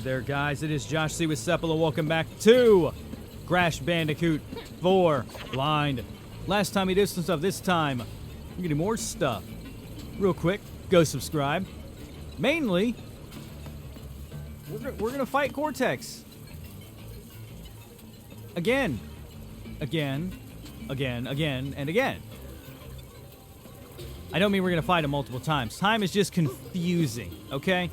there, guys. It is Josh Siwasepl, and welcome back to Crash Bandicoot 4 Blind. Last time he did some stuff, this time we're getting more stuff. Real quick, go subscribe. Mainly, we're gonna fight Cortex. Again, and again. I don't mean we're gonna fight him multiple times. Time is just confusing, okay?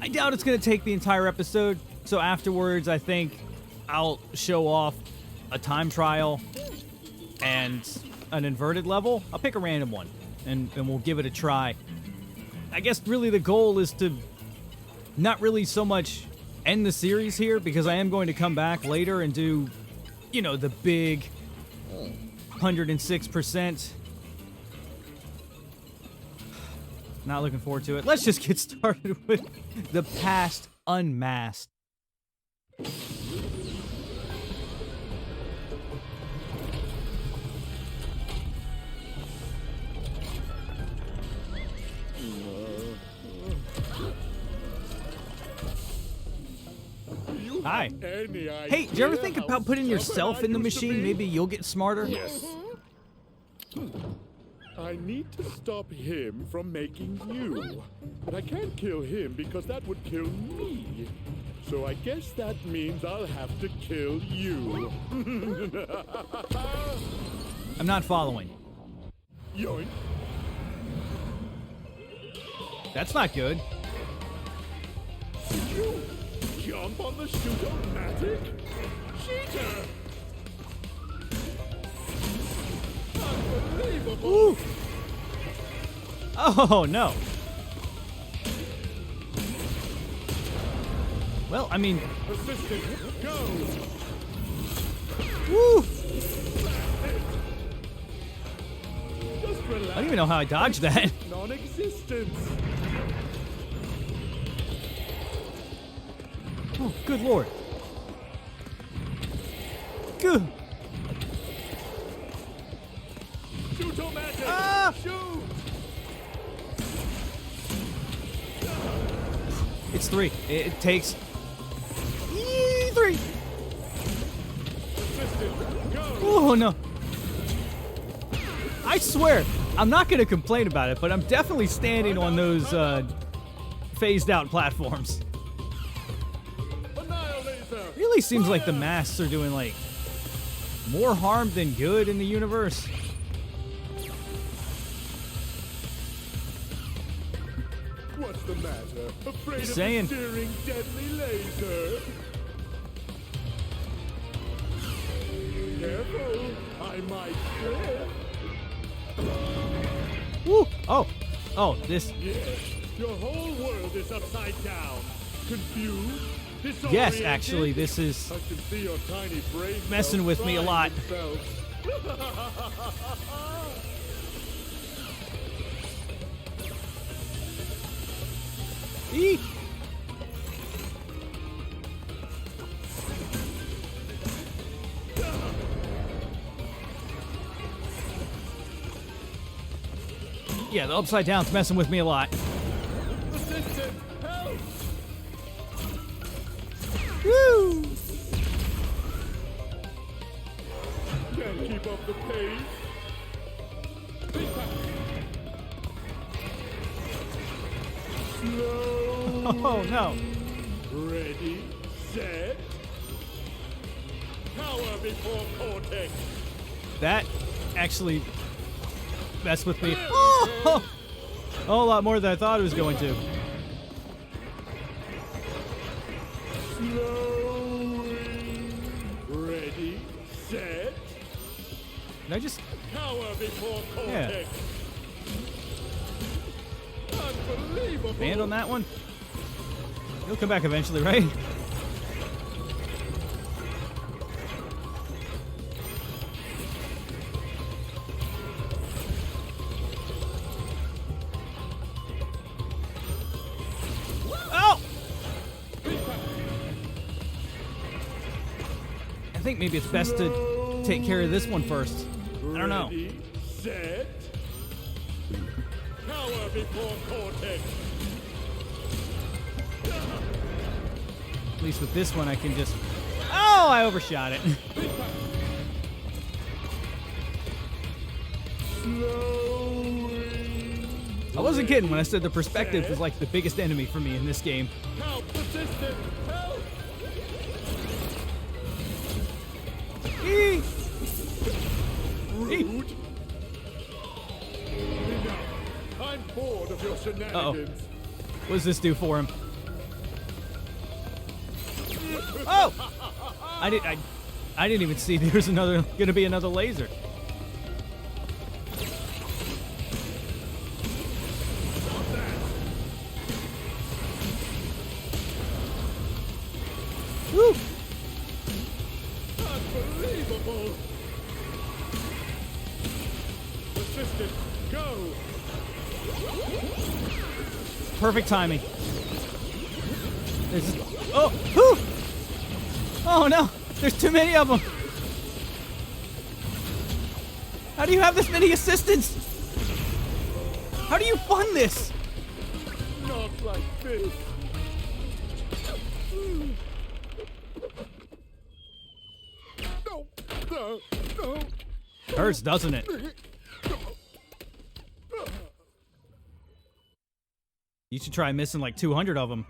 I doubt it's gonna take the entire episode, so afterwards I think I'll show off a time trial and an inverted level. I'll pick a random one, and we'll give it a try. I guess really the goal is to not really so much end the series here, because I am going to come back later and do, you know, the big 106%. Not looking forward to it. Let's just get started with the past unmasked. Hi. Hey, do you ever think about putting yourself in the machine? Maybe you'll get smarter? Yes. I need to stop him from making you. But I can't kill him because that would kill me. So I guess that means I'll have to kill you. I'm not following. Yoink. That's not good. Did you jump on the shoot-o-matic? Cheater! Unbelievable! Ooh. Oh, no. Well, I mean... Assistant, go! Woo! Just relax. I don't even know how I dodged that. Non-existence. Oh, good lord. Good. Shoot-o-matic! Ah! Shoot! It's 3. It takes... 3. Assistant, go! Oh, no. I swear, I'm not going to complain about it, but I'm definitely standing on those phased-out platforms. Annihilator! Really seems like the masks are doing, like, more harm than good in the universe. What's the matter? Afraid Just of saying. the steering deadly laser? Careful, I might slip. Woo! Oh. Oh, this... Yes, your whole world is upside down. Confused? Disoriented? Yes, actually, this is... I can see your tiny brain messing with me a lot. Eek! Yeah, the upside down's messing with me a lot. Assistant, help! Woo! Can't keep up the pace. Slow. Oh, no. Ready, set. Power before Cortex. That actually messed with me. Oh! A whole lot more than I thought it was going to. Slowing. Ready, set. Did I just... Power before Yeah. Cortex. Unbelievable. Band on that one? He'll come back eventually, right? Oh! I think maybe it's best to take care of this one first. I don't know. Ready, set. Power before Cortex. least with this one, I can just... Oh, I overshot it. I wasn't kidding when I said the perspective is like the biggest enemy for me in this game. Help! Assistant! Help! Eee! Rude! Enough. I'm bored of your shenanigans. What does this do for him? Oh! I didn't even see there was gonna be another laser. Woo! Unbelievable! Assistant, go! Perfect timing. Oh! Whew! Oh no! There's too many of them! How do you have this many assistants? How do you fund this? Not like this. No, no, no. Hurts, doesn't it? You should try missing like 200 of them.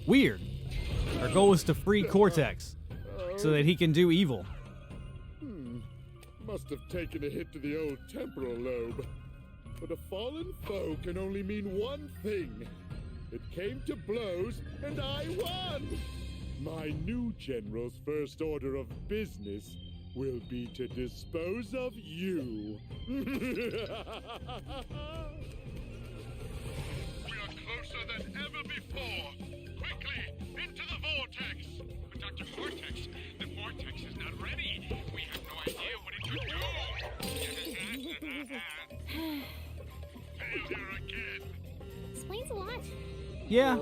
Weird. Our goal is to free Cortex so that he can do evil. Must have taken a hit to the old temporal lobe. But a fallen foe can only mean one thing. It came to blows, and I won! My new general's first order of business will be to dispose of you. We are closer than ever before. Quickly, into the vortex! But Dr. Vortex, the vortex is not ready. We have no idea what it could do. Failure again. Explains a lot. Yeah.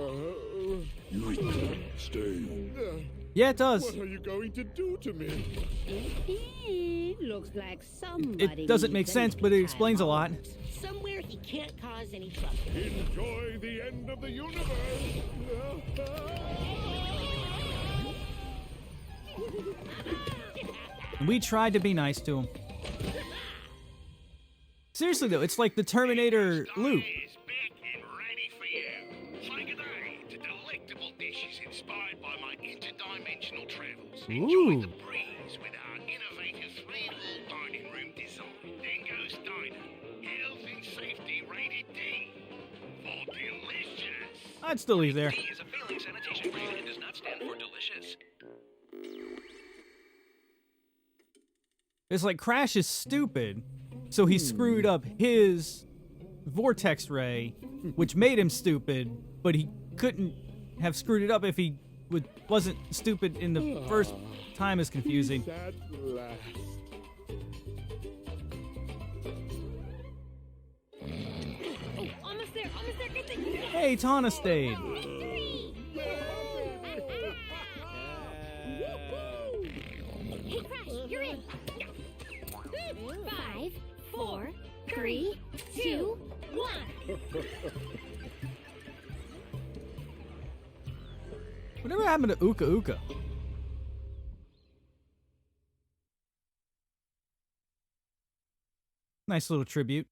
You can't stay. Yeah, it does. What are you going to do to me? Looks like somebody. It doesn't make needs sense, but it explains a lot. Somewhere he can't cause any trouble. Enjoy the end of the universe. We tried to be nice to him. Seriously though, it's like the Terminator loop. Is back and ready for you. Say good day to delectable dishes inspired by my interdimensional travels. Enjoy the breeze with our innovative three-wall dining room design. Dingo's Diner. Health and safety rated D. For delicious. I'd still leave there. D is a failing sanitation grade and does not stand for delicious. It's like Crash is stupid, so he screwed up his vortex ray, which made him stupid, but he couldn't have screwed it up if he wasn't stupid in the first time. Is confusing. At last. Oh, almost there, Good thing. Hey, Tana stayed. Hey, Crash, you're in. 5, 4, 3, 2, 1. Whatever happened to Uka Uka? Nice little tribute.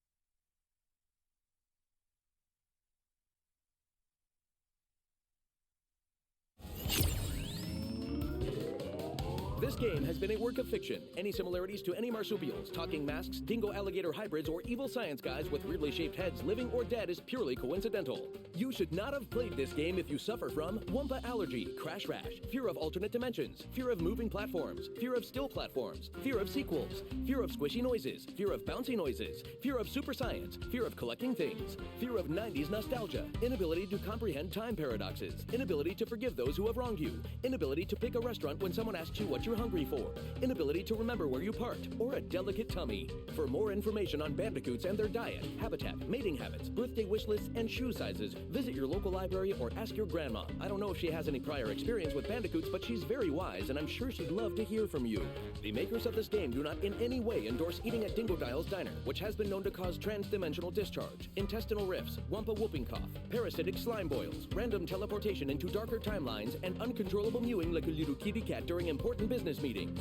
This game has been a work of fiction. Any similarities to any marsupials, talking masks, dingo alligator hybrids, or evil science guys with weirdly shaped heads, living or dead, is purely coincidental. You should not have played this game if you suffer from Wumpa allergy, crash rash, fear of alternate dimensions, fear of moving platforms, fear of still platforms, fear of sequels, fear of squishy noises, fear of bouncy noises, fear of super science, fear of collecting things, fear of 90s nostalgia, inability to comprehend time paradoxes, inability to forgive those who have wronged you, inability to pick a restaurant when someone asks you what you're hungry for, inability to remember where you parked, or a delicate tummy. For more information on bandicoots and their diet, habitat, mating habits, birthday wish lists, and shoe sizes, visit your local library or ask your grandma. I don't know if she has any prior experience with bandicoots, but she's very wise, and I'm sure she'd love to hear from you. The makers of this game do not in any way endorse eating at Dingodile's Diner, which has been known to cause trans-dimensional discharge, intestinal rifts, wampa whooping cough, parasitic slime boils, random teleportation into darker timelines, and uncontrollable mewing like a little kitty cat during important business meetings.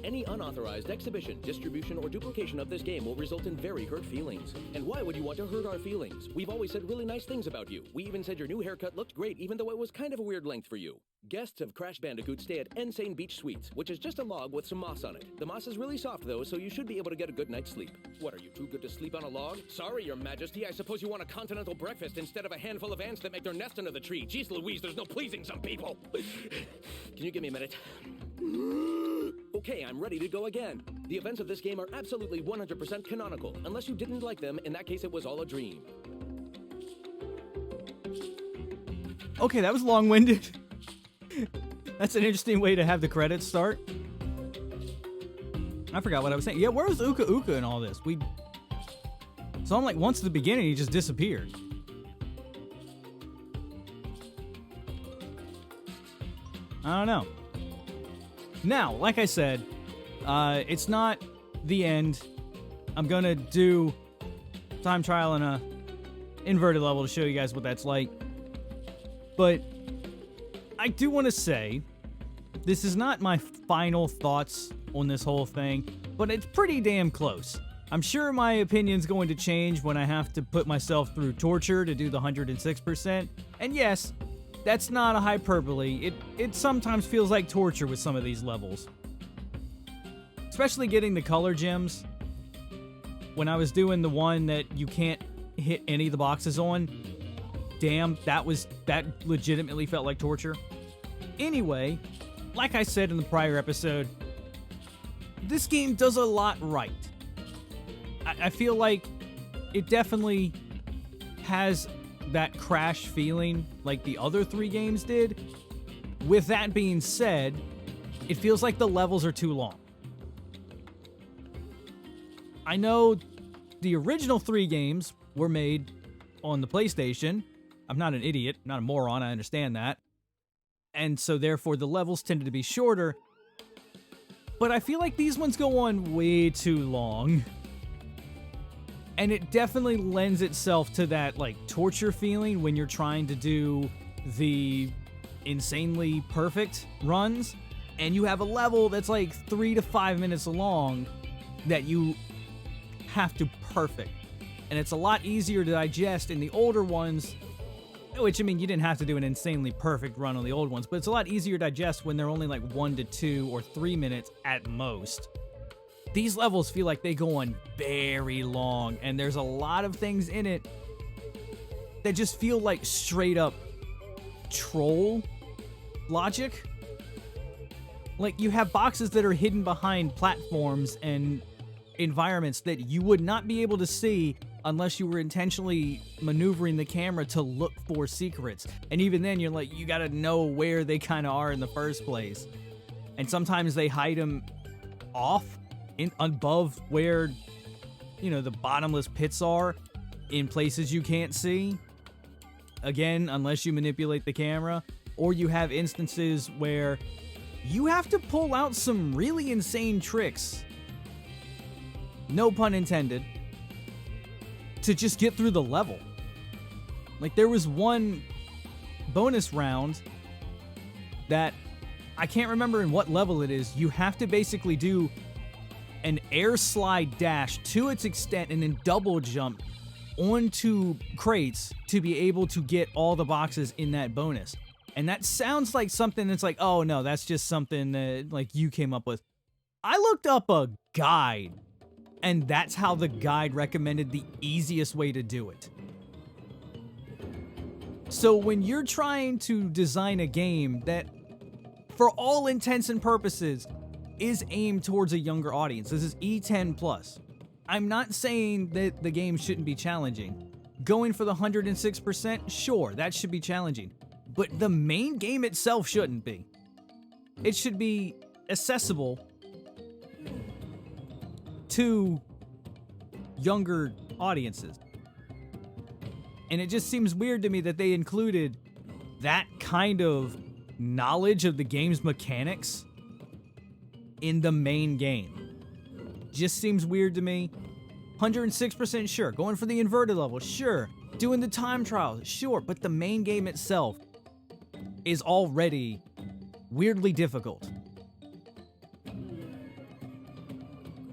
Any unauthorized exhibition, distribution, or duplication of this game will result in very hurt feelings. And why would you want to hurt our feelings? We've always said really nice things about you. We even said your new haircut looked great, even though it was kind of a weird length for you. Guests of Crash Bandicoot stay at Insane Beach Suites, which is just a log with some moss on it. The moss is really soft, though, so you should be able to get a good night's sleep. What, are you too good to sleep on a log? Sorry, Your Majesty, I suppose you want a continental breakfast instead of a handful of ants that make their nest under the tree. Jeez Louise, there's no pleasing some people. Can you give me a minute? Okay, I'm ready to go again. The events of this game are absolutely 100% canonical. Unless you didn't like them, in that case it was all a dream. Okay, that was long-winded. That's an interesting way to have the credits start. I forgot what I was saying. Yeah, where was Uka Uka in all this? So I'm like, once at the beginning, he just disappeared. I don't know. Now, like I said, it's not the end. I'm gonna do time trial in a inverted level to show you guys what that's like. But I do want to say, this is not my final thoughts on this whole thing, but it's pretty damn close. I'm sure my opinion's going to change when I have to put myself through torture to do the 106%. And yes, that's not a hyperbole. It sometimes feels like torture with some of these levels. Especially getting the color gems. When I was doing the one that you can't hit any of the boxes on, damn, that legitimately felt like torture. Anyway, like I said in the prior episode, this game does a lot right. I feel like it definitely has that Crash feeling like the other three games did. With that being said, it feels like the levels are too long. I know the original three games were made on the PlayStation. I'm not an idiot, I'm not a moron, I understand that. And so therefore the levels tended to be shorter. But I feel like these ones go on way too long. And it definitely lends itself to that, like, torture feeling when you're trying to do the insanely perfect runs. And you have a level that's like 3 to 5 minutes long that you have to perfect. And it's a lot easier to digest in the older ones, which, I mean, you didn't have to do an insanely perfect run on the old ones, but it's a lot easier to digest when they're only like 1 to 2 or 3 minutes at most. These levels feel like they go on very long, and there's a lot of things in it that just feel like straight up troll logic. Like, you have boxes that are hidden behind platforms and environments that you would not be able to see unless you were intentionally maneuvering the camera to look for secrets. And even then, you're like, you gotta know where they kind of are in the first place. And sometimes they hide them off above where, you know, the bottomless pits are, in places you can't see. Again, unless you manipulate the camera. Or you have instances where you have to pull out some really insane tricks, no pun intended, to just get through the level. Like, there was one bonus round that I can't remember in what level it is. You have to basically do an air slide dash to its extent and then double jump onto crates to be able to get all the boxes in that bonus. And that sounds like something that's like, oh no, that's just something that like you came up with. I looked up a guide, and that's how the guide recommended the easiest way to do it. So when you're trying to design a game that, for all intents and purposes, is aimed towards a younger audience, this is E10+. I'm not saying that the game shouldn't be challenging. Going for the 106%, sure, that should be challenging. But the main game itself shouldn't be. it should be accessible to younger audiences. And it just seems weird to me that they included that kind of knowledge of the game's mechanics in the main game. Just seems weird to me. 106% sure. Going for the inverted level, sure. Doing the time trials, sure. But the main game itself is already weirdly difficult.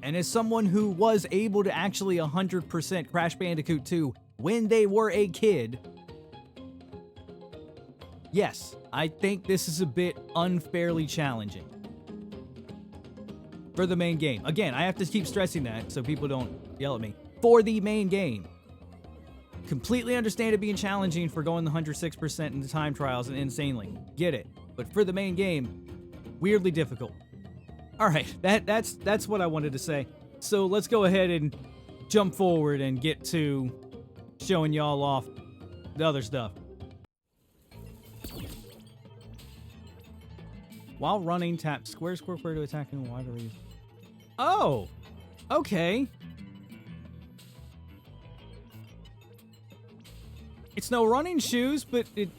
And as someone who was able to actually 100% Crash Bandicoot 2 when they were a kid, yes, I think this is a bit unfairly challenging for the main game. Again, I have to keep stressing that so people don't yell at me. For the main game. Completely understand it being challenging for going the 106% in the time trials and insanely. Get it. But for the main game, weirdly difficult. Alright, that's what I wanted to say. So let's go ahead and jump forward and get to showing y'all off the other stuff. While running, tap square to attack in a wider region. Oh! Okay. It's no running shoes, but it's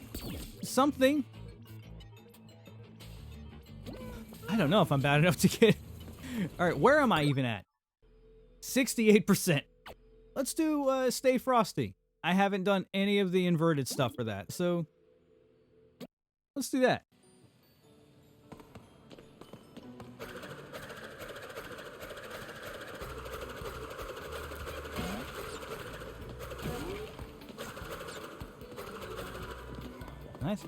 something. I don't know if I'm bad enough to get... Alright, where am I even at? 68%. Let's do Stay Frosty. I haven't done any of the inverted stuff for that, so... let's do that. Nice.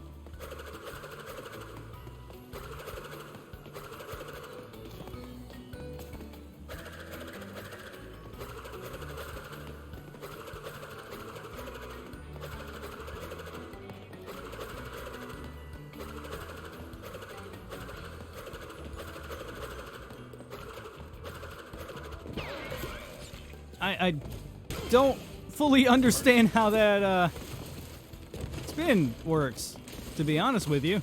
I don't fully understand how that spin works, to be honest with you.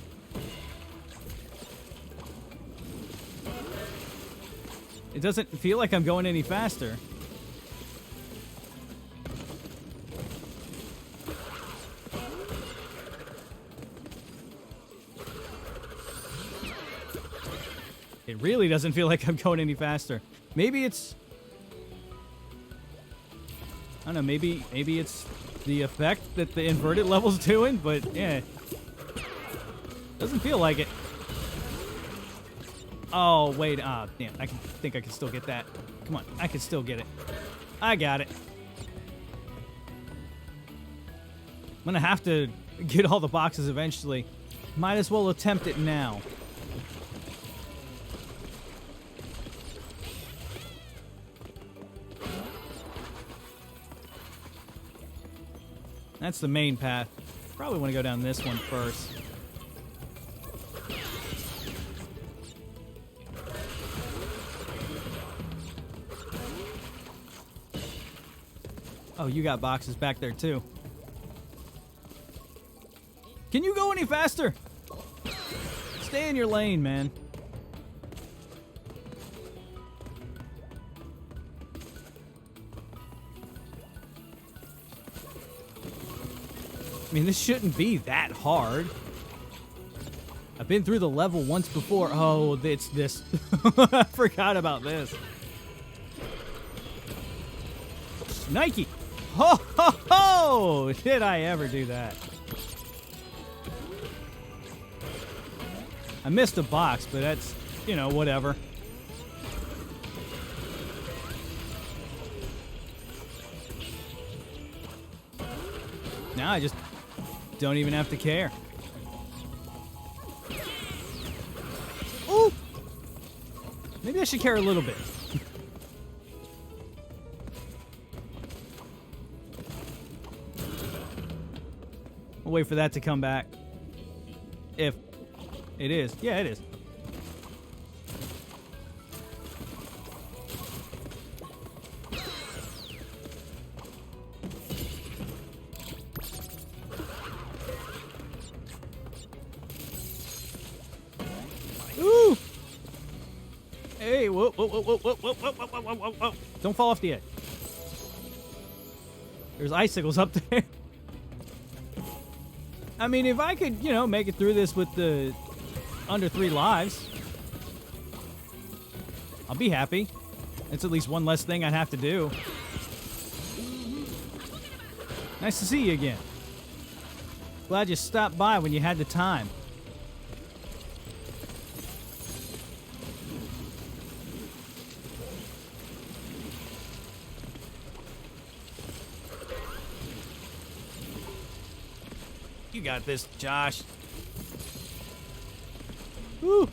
It doesn't feel like I'm going any faster. It really doesn't feel like I'm going any faster. Maybe it's... I don't know, maybe it's the effect that the inverted level's doing, but yeah. Doesn't feel like it. Oh, wait. Ah, damn. I think I can still get that. Come on. I can still get it. I got it. I'm gonna have to get all the boxes eventually. Might as well attempt it now. That's the main path. Probably want to go down this one first. Oh, you got boxes back there too. Can you go any faster? Stay in your lane, man. I mean, this shouldn't be that hard. I've been through the level once before. Oh, it's this. I forgot about this. Nike! Ho, ho, ho! Did I ever do that? I missed a box, but that's, you know, whatever. Now I just don't even have to care. Ooh! Maybe I should care a little bit. We'll wait for that to come back. If it is. Yeah, it is. Ooh! Hey, whoa, whoa, whoa, whoa, whoa, whoa, whoa, whoa, whoa, whoa, whoa. Don't fall off the edge. There's icicles up there. I mean, if I could, you know, make it through this with the under 3 lives, I'll be happy. It's at least one less thing I'd have to do. Nice to see you again. Glad you stopped by when you had the time. You got this, Josh. Woo.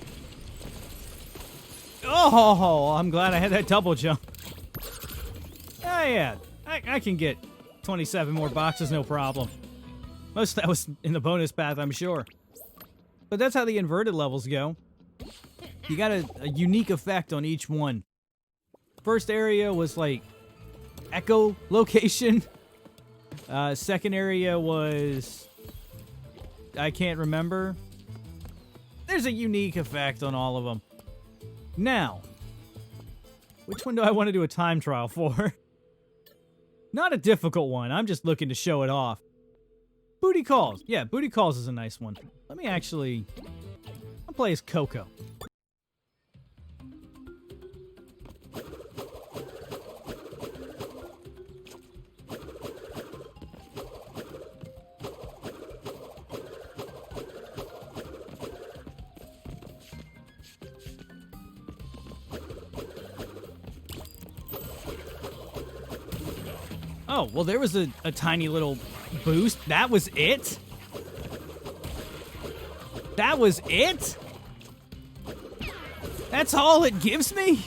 Oh, I'm glad I had that double jump. Oh, yeah. I can get 27 more boxes, no problem. Most of that was in the bonus path, I'm sure. But that's how the inverted levels go. You got a unique effect on each one. First area was like echo location. Second area was... I can't remember. There's a unique effect on all of them. Now, which one do I want to do a time trial for? Not a difficult one. I'm just looking to show it off. Booty Calls. Yeah, Booty Calls is a nice one. Let me actually... I'll play as Coco. Oh, well, there was a tiny little boost. That was it? That was it? That's all it gives me?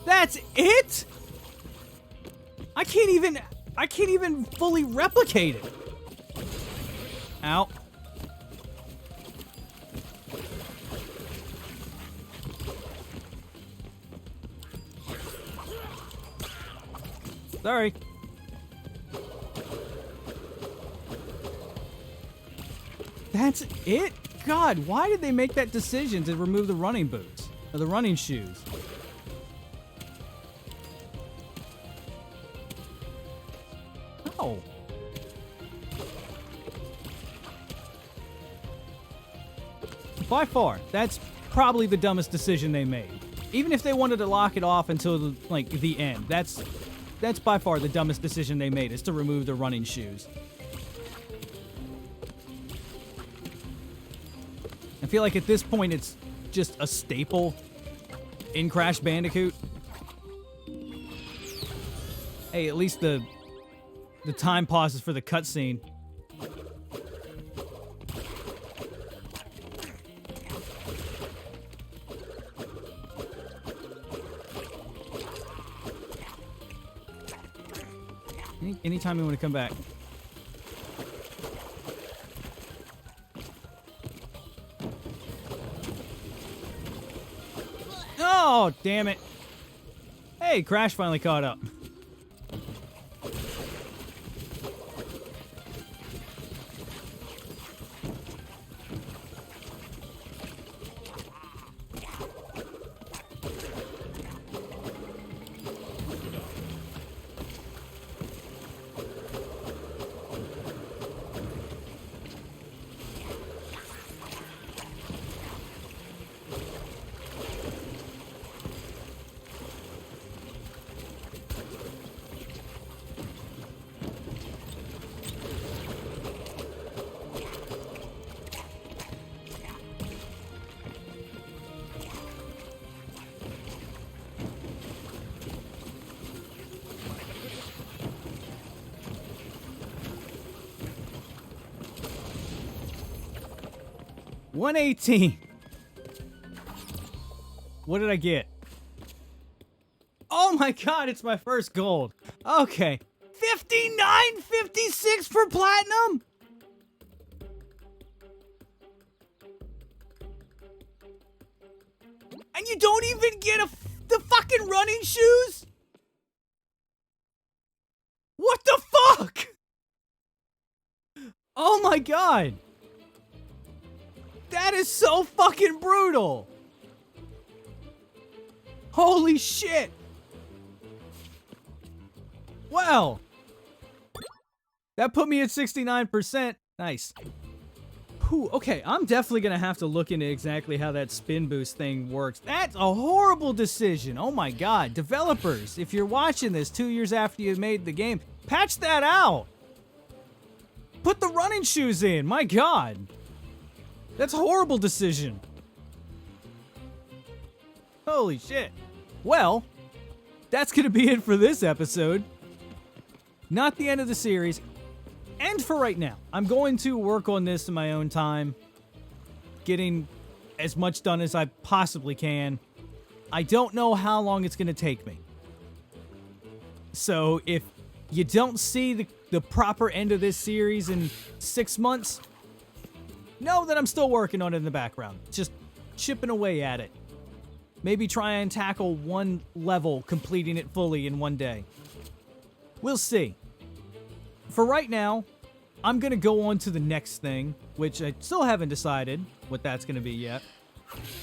That's it? I can't even fully replicate it. Ow. Sorry. That's it? God, why did they make that decision to remove the running boots? Or the running shoes? Oh. By far, that's probably the dumbest decision they made. Even if they wanted to lock it off until, the end, that's by far the dumbest decision they made, is to remove the running shoes. I feel like at this point it's just a staple in Crash Bandicoot. Hey, at least the time pauses for the cutscene. Anytime you want to come back. Oh, damn it. Hey, Crash finally caught up. $118. What did I get? Oh my god, it's my first gold. Okay. $59.56 for platinum? And you don't even get the fucking running shoes? What the fuck? Oh my god. That is so fucking brutal. Holy shit! Well, that put me at 69%. Nice. Whew, okay, I'm definitely gonna have to look into exactly how that spin boost thing works. That's a horrible decision. Oh my god. Developers, if you're watching this 2 years after you made the game, patch that out. Put the running shoes in. My god. That's a horrible decision. Holy shit. Well, that's gonna be it for this episode. Not the end of the series. And for right now, I'm going to work on this in my own time, getting as much done as I possibly can. I don't know how long it's going to take me. So if you don't see the proper end of this series in 6 months, know that I'm still working on it in the background. Just chipping away at it. Maybe try and tackle one level, completing it fully in one day. We'll see. For right now, I'm going to go on to the next thing, which I still haven't decided what that's going to be yet.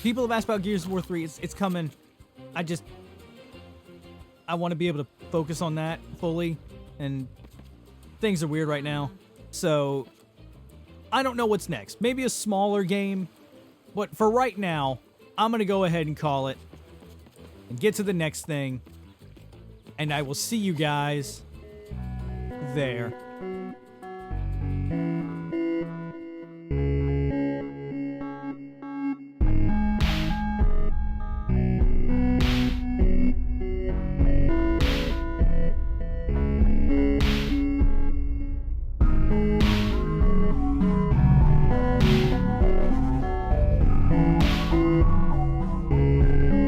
People have asked about Gears of War 3. It's coming. I want to be able to focus on that fully, and things are weird right now. So, I don't know what's next. Maybe a smaller game, but for right now, I'm going to go ahead and call it and get to the next thing, and I will see you guys there.